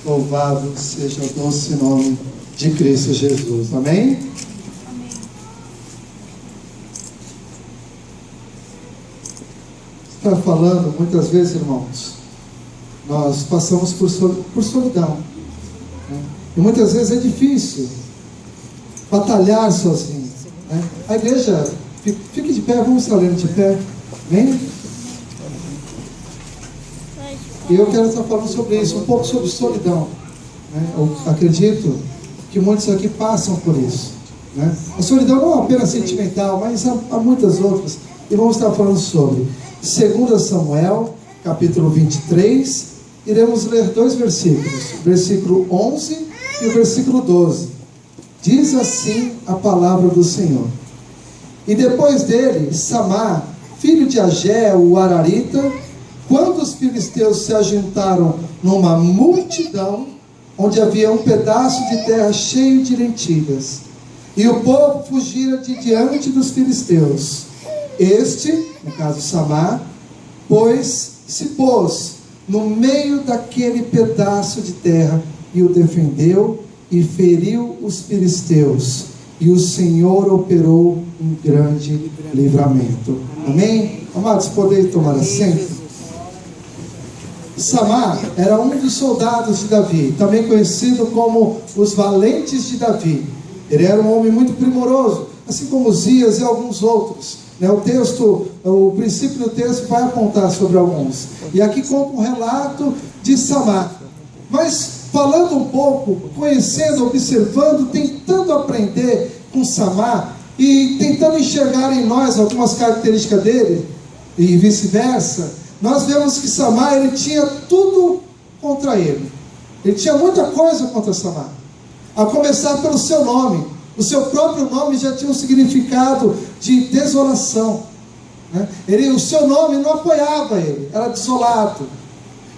Louvado seja o doce nome de Cristo Jesus. Amém? Está falando, muitas vezes, irmãos, nós passamos por solidão, né? E muitas vezes é difícil batalhar sozinho, né? A igreja, fique de pé, vamos estar olhando de pé, amém? E eu quero estar falando sobre isso, um pouco sobre solidão, né? Eu acredito que muitos aqui passam por isso, né? A solidão não é apenas sentimental, mas há muitas outras, e vamos estar falando sobre 2 Samuel, capítulo 23, iremos ler 2 versículos, o versículo 11 e o versículo 12. Diz assim a palavra do Senhor: E depois dele, Samá, filho de Agé, o Ararita, quando os filisteus se ajuntaram numa multidão, onde havia um pedaço de terra cheio de lentilhas, e o povo fugira de diante dos filisteus, este, no caso Samá, se pôs no meio daquele pedaço de terra e o defendeu e feriu os filisteus, e o Senhor operou um grande livramento. Amém? Amados, podem tomar assento? Samá era um dos soldados de Davi, também conhecido como os valentes de Davi. Ele era um homem muito primoroso, assim como Uzias e alguns outros. O princípio do texto vai apontar sobre alguns. E aqui conta um relato de Samá. Mas falando um pouco, conhecendo, observando, tentando aprender com Samá e tentando enxergar em nós algumas características dele e vice-versa, nós vemos que Samá, ele tinha tudo contra ele. Ele tinha muita coisa contra Samá. A começar pelo seu nome. O seu próprio nome já tinha um significado de desolação, né? O seu nome não apoiava ele, era desolado.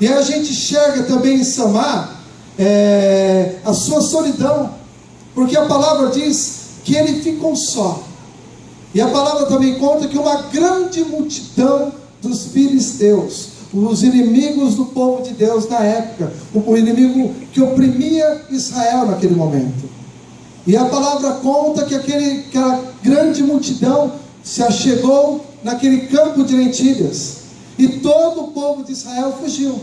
E a gente enxerga também em Samá a sua solidão, porque a palavra diz que ele ficou só. E a palavra também conta que uma grande multidão dos filisteus, os inimigos do povo de Deus na época, o inimigo que oprimia Israel naquele momento. E a palavra conta que aquela grande multidão se achegou naquele campo de lentilhas, e todo o povo de Israel fugiu,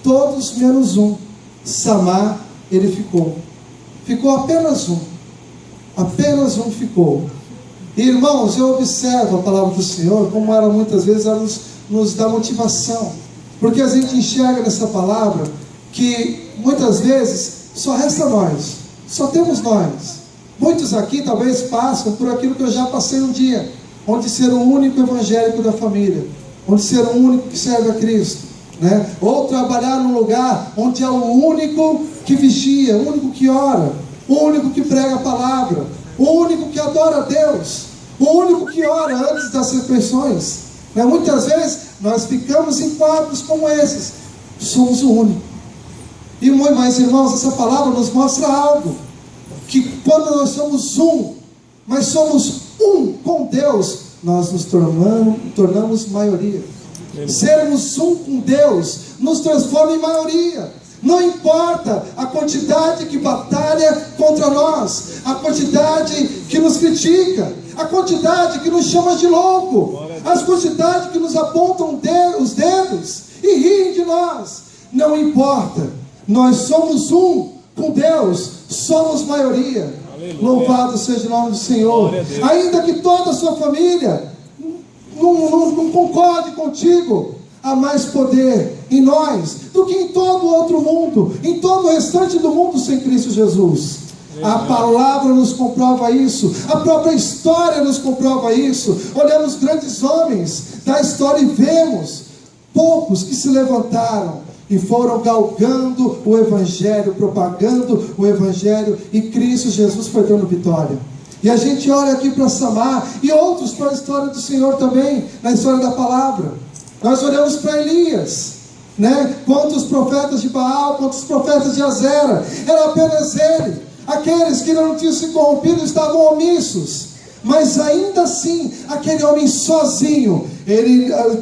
todos menos um. Samá, ele ficou apenas um ficou. E irmãos, eu observo a palavra do Senhor, como ela muitas vezes nos dá motivação, porque a gente enxerga nessa palavra que muitas vezes só resta nós. Só temos nós. Muitos aqui talvez passam por aquilo que eu já passei um dia, onde ser o único evangélico da família, onde ser o único que serve a Cristo, né? Ou trabalhar num lugar onde é o único que vigia, o único que ora, o único que prega a palavra, o único que adora a Deus, o único que ora antes das refeições, né? Muitas vezes nós ficamos em quadros como esses, somos o único. E mas irmãos, essa palavra nos mostra algo, que quando nós somos mas somos um com Deus, nós nos tornamos maioria. Sermos um com Deus nos transforma em maioria. Não importa a quantidade que batalha contra nós, a quantidade que nos critica, a quantidade que nos chama de louco, a quantidade que nos apontam os dedos e riem de nós. Não importa. Nós somos um com Deus, somos maioria. Aleluia. Louvado seja o nome do Senhor. Ainda que toda a sua família não concorde contigo, há mais poder em nós do que em todo o outro mundo, em todo o restante do mundo sem Cristo Jesus. A palavra nos comprova isso, a própria história nos comprova isso. Olhamos grandes homens da história e vemos poucos que se levantaram e foram galgando o Evangelho, propagando o Evangelho, e Cristo Jesus foi dando vitória. E a gente olha aqui para Samá e outros para a história do Senhor também, na história da palavra. Nós olhamos para Elias, né? Quantos profetas de Baal, quantos profetas de Azera, era apenas ele. Aqueles que não tinham se corrompido estavam omissos, Mas ainda assim, aquele homem sozinho,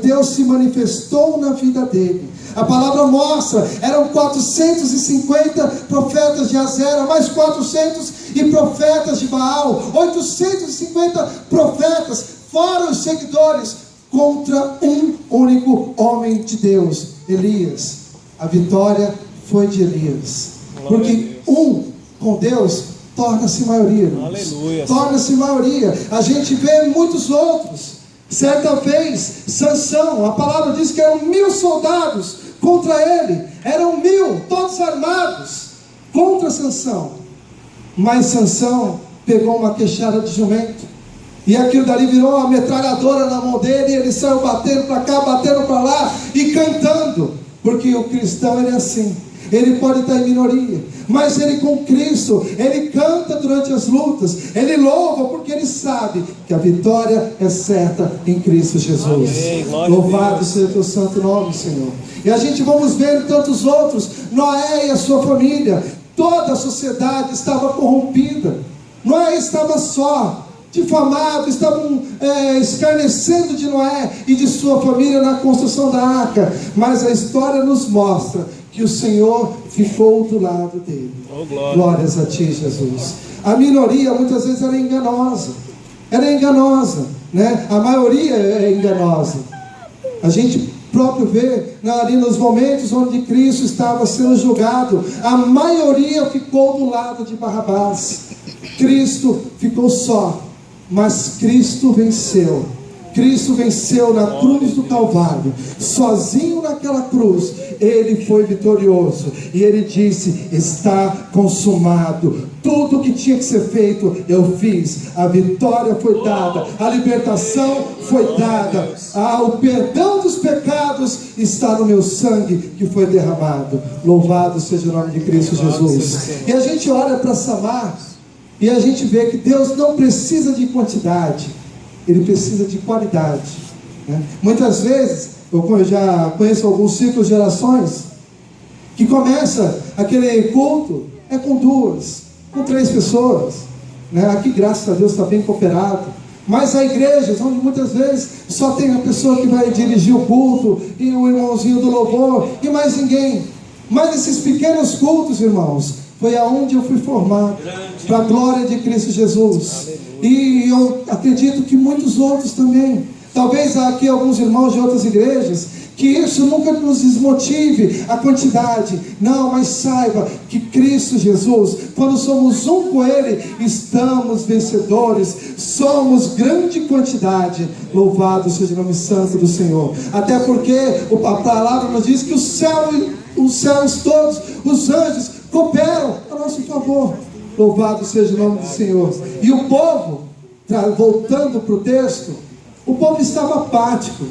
Deus se manifestou na vida dele. A palavra mostra, eram 450 profetas de Azera, mais 400 e profetas de Baal, 850 profetas, fora os seguidores, contra um único homem de Deus, Elias. A vitória foi de Elias, porque um com Deus torna-se maioria, irmãos. Torna-se maioria. A gente vê muitos outros. Certa vez, Sansão, a palavra diz que eram 1000 soldados contra ele, eram 1000, todos armados, contra Sansão. Mas Sansão pegou uma queixada de jumento, e aquilo dali virou uma metralhadora na mão dele, e ele saiu batendo para cá, batendo para lá, e cantando, porque o cristão ele é assim. Ele pode estar em minoria, mas ele com Cristo, ele canta durante as lutas, ele louva porque ele sabe que a vitória é certa em Cristo Jesus. Louvado seja o teu santo nome, Senhor. E a gente vamos ver tantos outros, Noé e a sua família, toda a sociedade estava corrompida. Noé estava só, difamado, estavam escarnecendo de Noé e de sua família na construção da arca, mas a história nos mostra que o Senhor ficou do lado dele. Glórias a ti, Jesus. A minoria muitas vezes ela é enganosa. Ela é enganosa, né? A maioria é enganosa. A gente próprio vê ali nos momentos onde Cristo estava sendo julgado, a maioria ficou do lado de Barrabás. Cristo ficou só, mas Cristo venceu. Cristo venceu na cruz do Calvário, sozinho naquela cruz, ele foi vitorioso, e ele disse: está consumado, tudo que tinha que ser feito, eu fiz, a vitória foi dada, a libertação foi dada, o perdão dos pecados está no meu sangue que foi derramado. Louvado seja o nome de Cristo Jesus. E a gente olha para Samar, e a gente vê que Deus não precisa de quantidade, Ele precisa de qualidade, né? Muitas vezes, eu já conheço alguns ciclos de gerações, que começa aquele culto, com 2, com 3 pessoas, né? Aqui graças a Deus está bem cooperado, mas há igrejas onde muitas vezes só tem a pessoa que vai dirigir o culto, e o irmãozinho do louvor, e mais ninguém. Mas esses pequenos cultos, irmãos, foi aonde eu fui formado, para a glória de Cristo Jesus. E eu acredito que muitos outros também. Talvez aqui alguns irmãos de outras igrejas, que isso nunca nos desmotive a quantidade. Não, mas saiba que Cristo Jesus, quando somos um com Ele, estamos vencedores, somos grande quantidade. Louvado seja o nome santo do Senhor. Até porque a palavra nos diz que os céus todos, os anjos, cooperam a nosso favor. Louvado seja o nome do Senhor. E o povo, voltando para o texto, o povo estava apático.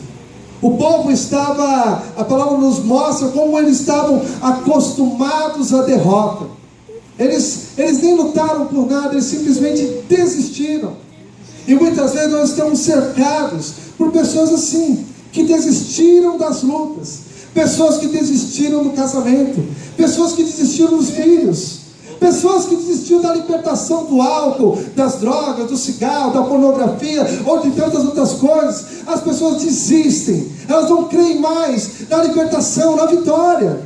O povo estava, a palavra nos mostra como eles estavam acostumados à derrota. Eles nem lutaram por nada, eles simplesmente desistiram. E muitas vezes nós estamos cercados por pessoas assim, que desistiram das lutas, pessoas que desistiram do casamento, pessoas que desistiram dos filhos, pessoas que desistiram da libertação do álcool, das drogas, do cigarro, da pornografia, ou de tantas outras coisas. As pessoas desistem, elas não creem mais na libertação, na vitória.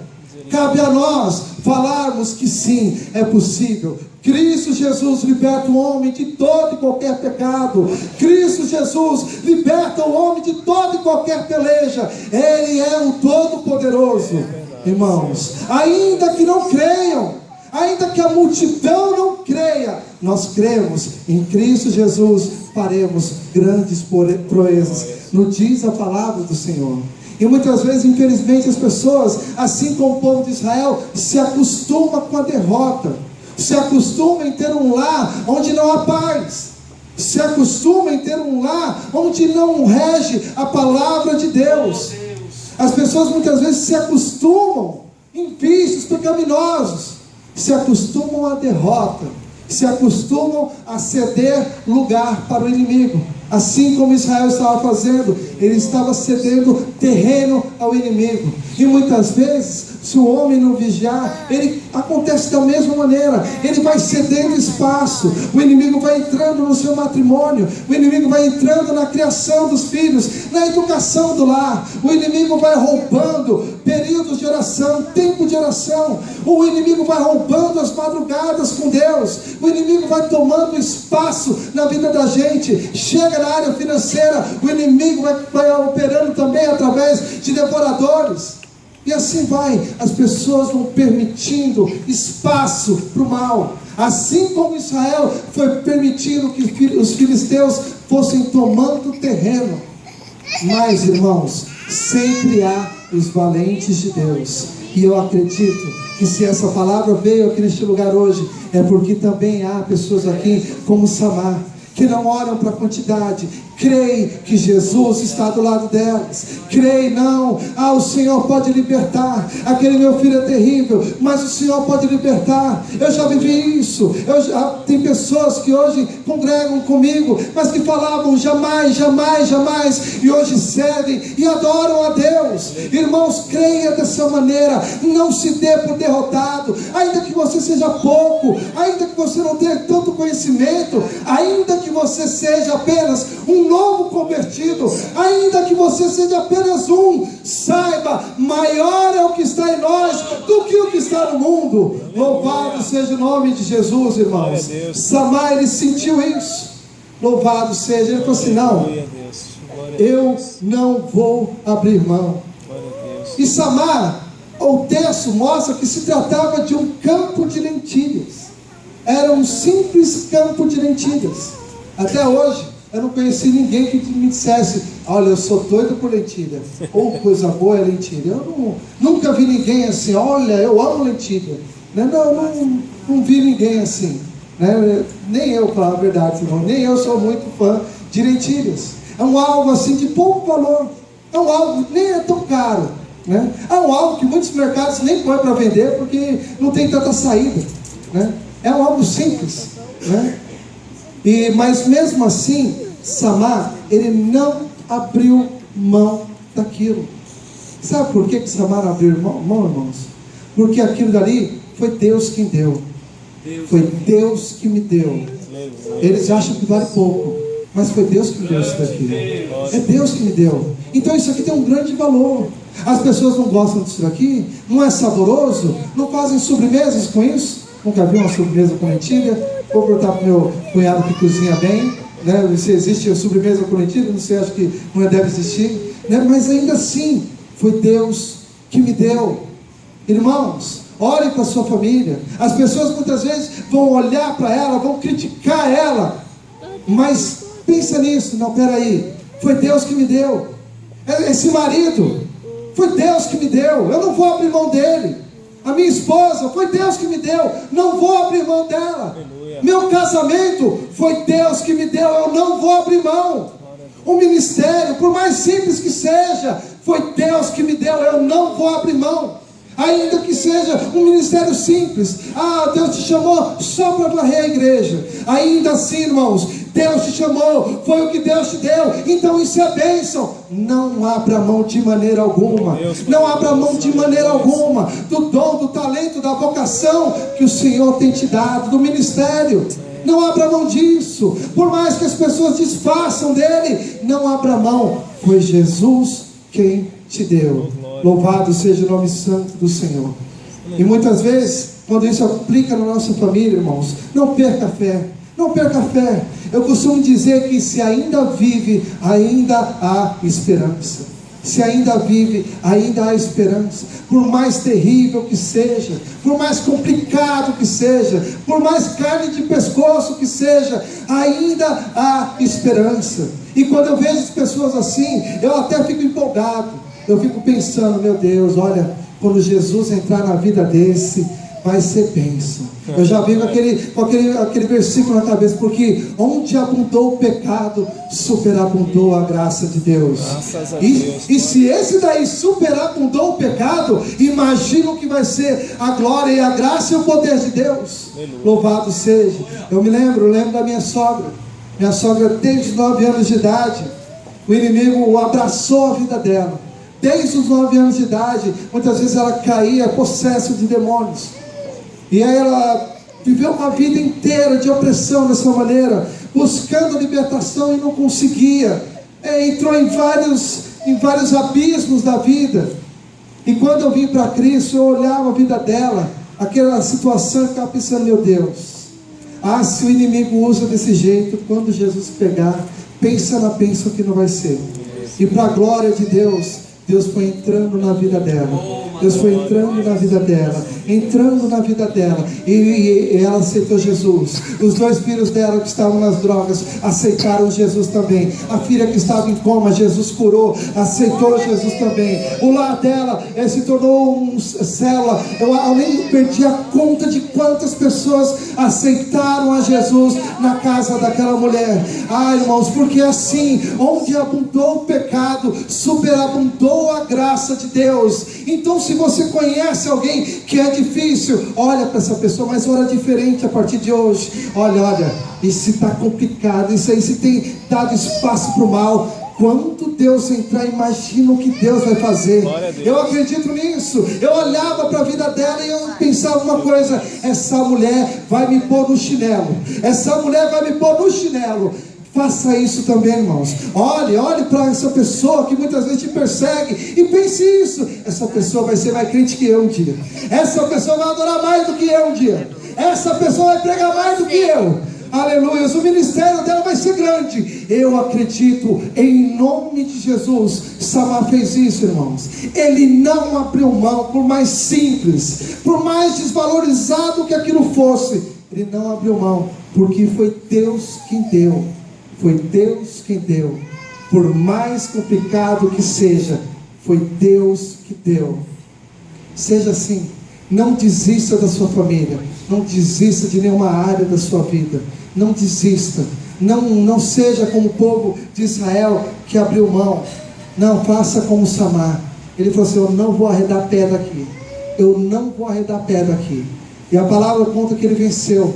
Cabe a nós falarmos que sim, é possível. Cristo Jesus liberta o homem de todo e qualquer pecado. Cristo Jesus liberta o homem de toda e qualquer peleja. Ele é o Todo-Poderoso. Irmãos, ainda que não creiam, ainda que a multidão não creia, nós cremos em Cristo Jesus, faremos grandes proezas. Nos diz a palavra do Senhor. E muitas vezes, infelizmente, as pessoas, assim como o povo de Israel, se acostumam com a derrota, se acostumam em ter um lar onde não há paz, se acostumam em ter um lar onde não rege a palavra de Deus. As pessoas muitas vezes se acostumam em vícios pecaminosos, se acostumam à derrota, se acostumam a ceder lugar para o inimigo. Assim como Israel estava fazendo, ele estava cedendo terreno ao inimigo. E muitas vezes, se o homem não vigiar, ele acontece da mesma maneira. Ele vai cedendo espaço. O inimigo vai entrando no seu matrimônio. O inimigo vai entrando na criação dos filhos, na educação do lar. O inimigo vai roubando períodos de oração, tempo de oração. O inimigo vai roubando as madrugadas com Deus. O inimigo vai tomando espaço na vida da gente. Chega na área financeira, o inimigo vai operando também através de devoradores. E assim vai, as pessoas vão permitindo espaço para o mal. Assim como Israel foi permitindo que os filisteus fossem tomando terreno. Mas, irmãos, sempre há os valentes de Deus. E eu acredito que se essa palavra veio aqui neste lugar hoje, é porque também há pessoas aqui como Samar, que não olham para a quantidade, creem que Jesus está do lado delas, creem, não, o Senhor pode libertar, aquele meu filho é terrível, mas o Senhor pode libertar. Eu já vivi isso, tem pessoas que hoje congregam comigo, mas que falavam jamais, jamais, jamais, e hoje servem e adoram a Deus. Irmãos, creia dessa maneira, não se dê por derrotado, ainda que você seja pouco, ainda que você não tenha tanto conhecimento, ainda que você seja apenas um novo convertido, ainda que você seja apenas um, saiba, maior é o que está em nós do que o que está no mundo. Louvado seja o nome de Jesus, irmãos. Samar, ele sentiu isso. Louvado seja, ele falou assim: não, eu não vou abrir mão. E Samar, o texto mostra que se tratava de um campo de lentilhas. Era um simples campo de lentilhas. Até hoje, eu não conheci ninguém que me dissesse: olha, eu sou doido por lentilha, ou coisa boa é lentilha. Eu nunca vi ninguém assim: olha, eu amo lentilha. Não vi ninguém assim, né? Nem eu, para a verdade, irmão, nem eu sou muito fã de lentilhas. É um algo assim de pouco valor, é um algo nem é tão caro, né? É um algo que muitos mercados nem põem para vender porque não tem tanta saída, né? É um algo simples, né? Mas mesmo assim, Samar, ele não abriu mão daquilo. Sabe por que Samar abriu mão, irmãos? Porque aquilo dali foi Deus quem deu. Foi Deus que me deu. Eles acham que vale pouco, mas foi Deus que me deu isso daqui. É Deus que me deu. Então isso aqui tem um grande valor. As pessoas não gostam disso daqui, não é saboroso, não fazem sobremesas com isso. Nunca vi uma sobremesa com lentilha. Vou perguntar para o meu cunhado que cozinha bem, né? Se existe a sobremesa com lentilha, não sei, acho que não deve existir, né? Mas ainda assim, foi Deus que me deu. Irmãos, olhem para a sua família. As pessoas muitas vezes vão olhar para ela, vão criticar ela, mas pensa nisso: não, peraí, foi Deus que me deu. Esse marido, foi Deus que me deu, eu não vou abrir mão dele. A minha esposa, foi Deus que me deu, não vou abrir mão dela. Meu casamento, foi Deus que me deu, eu não vou abrir mão. O ministério, por mais simples que seja, foi Deus que me deu, eu não vou abrir mão. Ainda que seja um ministério simples. Deus te chamou só para varrer a igreja. Ainda assim, irmãos, Deus te chamou, foi o que Deus te deu, então isso é bênção. Não abra mão de maneira alguma. Não abra mão de maneira alguma do dom, do talento, da vocação que o Senhor tem te dado, do ministério. Não abra mão disso. Por mais que as pessoas desfaçam dele, não abra mão. Foi Jesus quem te deu. Louvado seja o nome santo do Senhor. E muitas vezes, quando isso aplica na nossa família, irmãos, não perca a fé. Não perca a fé. Eu costumo dizer que se ainda vive, ainda há esperança. Se ainda vive, ainda há esperança. Por mais terrível que seja, por mais complicado que seja, por mais carne de pescoço que seja, ainda há esperança. E quando eu vejo as pessoas assim, eu até fico empolgado. Eu fico pensando: meu Deus, olha, quando Jesus entrar na vida desse, vai ser bênção. Eu já vi com aquele versículo na cabeça: porque onde abundou o pecado, superabundou a graça de Deus. E se esse daí superabundou o pecado, imagina o que vai ser a glória e a graça e o poder de Deus. Louvado seja. Eu lembro da minha sogra. Minha sogra, desde 9 anos de idade, o inimigo abraçou a vida dela. Desde os 9 anos de idade, muitas vezes ela caía possessa de demônios. E aí ela viveu uma vida inteira de opressão dessa maneira, buscando libertação e não conseguia. Entrou em vários abismos da vida. E quando eu vim para Cristo, eu olhava a vida dela, aquela situação, e ficava pensando: meu Deus, se o inimigo usa desse jeito, quando Jesus pegar, pensa na bênção que não vai ser. E para a glória de Deus, Deus foi entrando na vida dela. Deus foi entrando na vida dela, e ela aceitou Jesus. Os 2 filhos dela que estavam nas drogas aceitaram Jesus também. A filha que estava em coma, Jesus curou, aceitou Jesus também. O lar dela se tornou uma célula. Eu nem perdi a conta de quantas pessoas aceitaram a Jesus na casa daquela mulher. Irmãos, porque assim, onde abundou o pecado, superabundou a graça de Deus. Então, se você conhece alguém que é difícil, olha para essa pessoa, mas ora diferente a partir de hoje. Olha, isso está complicado, isso aí se tem dado espaço para o mal. Quando Deus entrar, imagina o que Deus vai fazer. Eu acredito nisso. Eu olhava para a vida dela e eu pensava uma coisa: essa mulher vai me pôr no chinelo. Essa mulher vai me pôr no chinelo. Faça isso também, irmãos. Olhe para essa pessoa que muitas vezes te persegue e pense isso: essa pessoa vai ser mais crente que eu um dia. Essa pessoa vai adorar mais do que eu um dia. Essa pessoa vai pregar mais do que eu. Aleluia, o ministério dela vai ser grande. Eu acredito, em nome de Jesus. Samar fez isso, irmãos. Ele não abriu mão, por mais simples, por mais desvalorizado que aquilo fosse. Ele não abriu mão, porque foi Deus quem deu. Foi Deus quem deu. Por mais complicado que seja, foi Deus que deu. Seja assim. Não desista da sua família. Não desista de nenhuma área da sua vida. Não desista. Não seja como o povo de Israel que abriu mão. Não, faça como Samar. Ele falou assim: eu não vou arredar pé daqui. Eu não vou arredar pé daqui. E a palavra conta que ele venceu.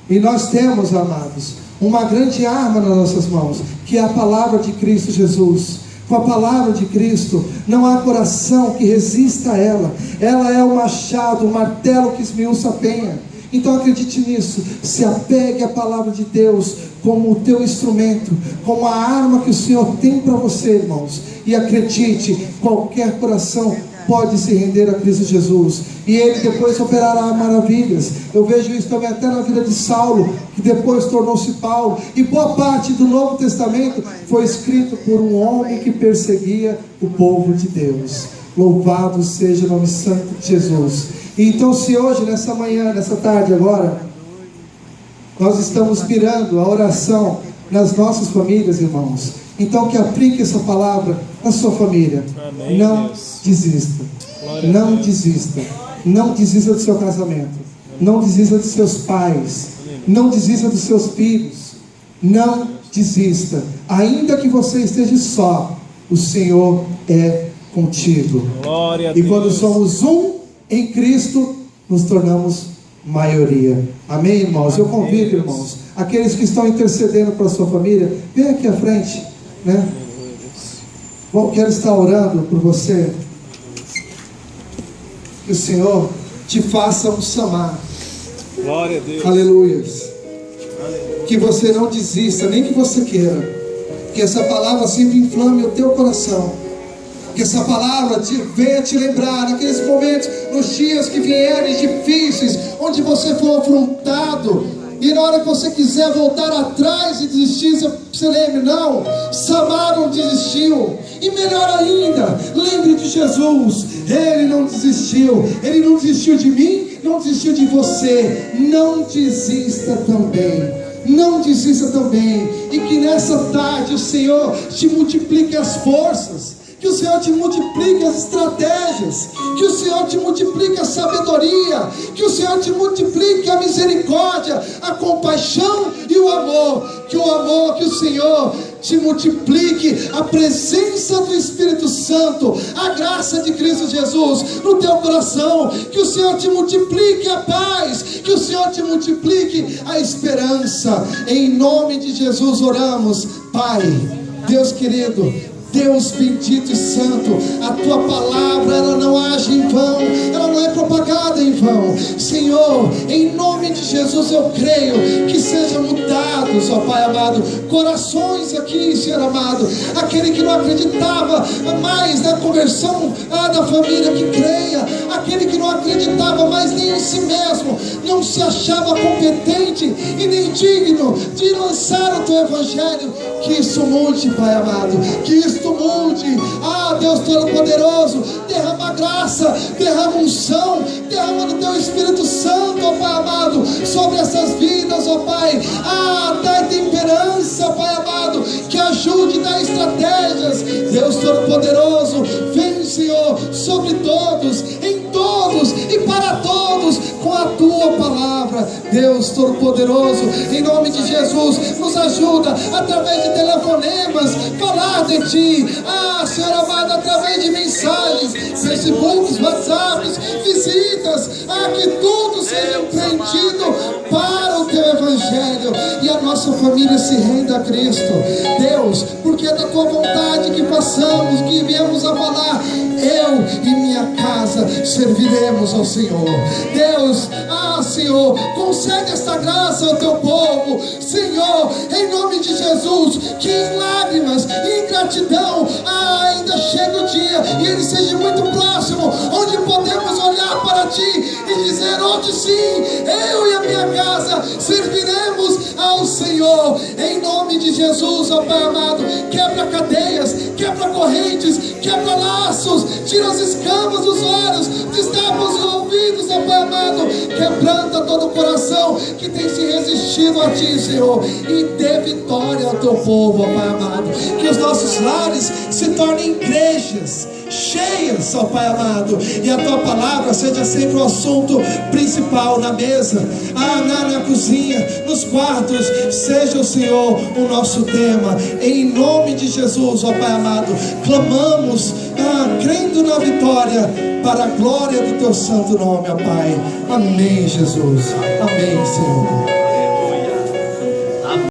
E nós temos, amados, uma grande arma nas nossas mãos, que é a palavra de Cristo Jesus. Com a palavra de Cristo, não há coração que resista a ela. Ela é o machado, o martelo que esmiuça a penha. Então acredite nisso. Se apegue à palavra de Deus como o teu instrumento, como a arma que o Senhor tem para você, irmãos. E acredite, qualquer coração pode se render a Cristo Jesus, e Ele depois operará maravilhas. Eu vejo isso também até na vida de Saulo, que depois tornou-se Paulo. E boa parte do Novo Testamento foi escrito por um homem que perseguia o povo de Deus. Louvado seja o nome santo de Jesus. E então, se hoje, nessa manhã, nessa tarde agora, nós estamos mirando a oração nas nossas famílias, irmãos, então que aplique essa palavra na sua família. Amém, não Deus. Desista. Não desista. Não desista do seu casamento. Não desista dos seus pais. Não desista dos seus filhos. Não desista. Ainda que você esteja só, o Senhor é contigo. Glória a Deus. E quando somos um em Cristo, nos tornamos maioria. Amém, irmãos? Eu convido, irmãos, aqueles que estão intercedendo para a sua família, vem aqui à frente, né? Bom, quero estar orando por você. Que o Senhor te faça um Samar. Glória a Deus. Aleluias. Que você não desista, nem que você queira. Que essa palavra sempre inflame o teu coração. Que essa palavra venha te lembrar naqueles momentos, nos dias que vierem difíceis, onde você for afrontado, e na hora que você quiser voltar atrás e desistir, você lembre: não, Samar não desistiu. E melhor ainda, lembre de Jesus. Ele não desistiu. Ele não desistiu de mim, não desistiu de você. Não desista também. Não desista também. E que nessa tarde o Senhor te multiplique as forças, que o Senhor te multiplique as estratégias, que o Senhor te multiplique a sabedoria, que o Senhor te multiplique a misericórdia, a compaixão e o amor. Que o Senhor te multiplique a presença do Espírito Santo, a graça de Cristo Jesus no teu coração. Que o Senhor te multiplique a paz, que o Senhor te multiplique a esperança. Em nome de Jesus oramos, Pai. Deus querido, Deus bendito e santo, a tua palavra, ela não age em vão, ela não é propagada em vão. Senhor, em nome de Jesus eu creio que sejam mudados, ó Pai amado, corações aqui, Senhor amado, aquele que não acreditava mais na conversão da família, que creia, aquele que não acreditava mais nem em si mesmo, não se achava competente e nem digno de lançar o teu evangelho, que isso mude, Pai amado, que isso mude. Deus Todo-Poderoso, derrama graça, derrama unção, derrama do teu Espírito Santo, ó Pai amado, sobre essas vidas, ó Pai. Dá temperança, Pai amado, que ajude, dá estratégias. Deus Todo-Poderoso, vem, Senhor, sobre todos, em todos e para todos, com a tua palavra. Deus Todo-Poderoso, em nome de Jesus, nos ajuda através de telefonemas, falar de ti, Senhor amado, através de mensagens, Facebooks, WhatsApps, visitas, que tudo seja empreendido para o teu evangelho e a nossa família se renda a Cristo. Deus, porque é da tua vontade que passamos, que viemos a falar, eu e minha casa serviremos ao Senhor. Deus, Senhor, concede esta graça ao teu povo, Senhor, em nome de Jesus, que em lágrimas e em gratidão, ainda chega o dia, e ele seja muito próximo, onde podemos olhar para ti e dizer, onde sim, eu e a minha casa serviremos ao Senhor, em nome de Jesus, ó Pai amado. Quebra cadeias, quebra correntes, quebra laços, tira as escamas dos olhos, destapa os ouvidos, ó Pai amado, quebranta todo o coração que tem se resistido a ti, Senhor, e dê vitória ao teu povo, ó Pai amado. Que os nossos lares se tornem igrejas cheias, ó Pai amado, e a tua palavra seja sempre o assunto principal na mesa, na cozinha, nos quartos, seja o Senhor o nosso tema, em nome de Jesus, ó Pai amado, clamamos, crendo na vitória, para a glória do teu santo nome, ó Pai. Amém, Jesus, amém, Senhor.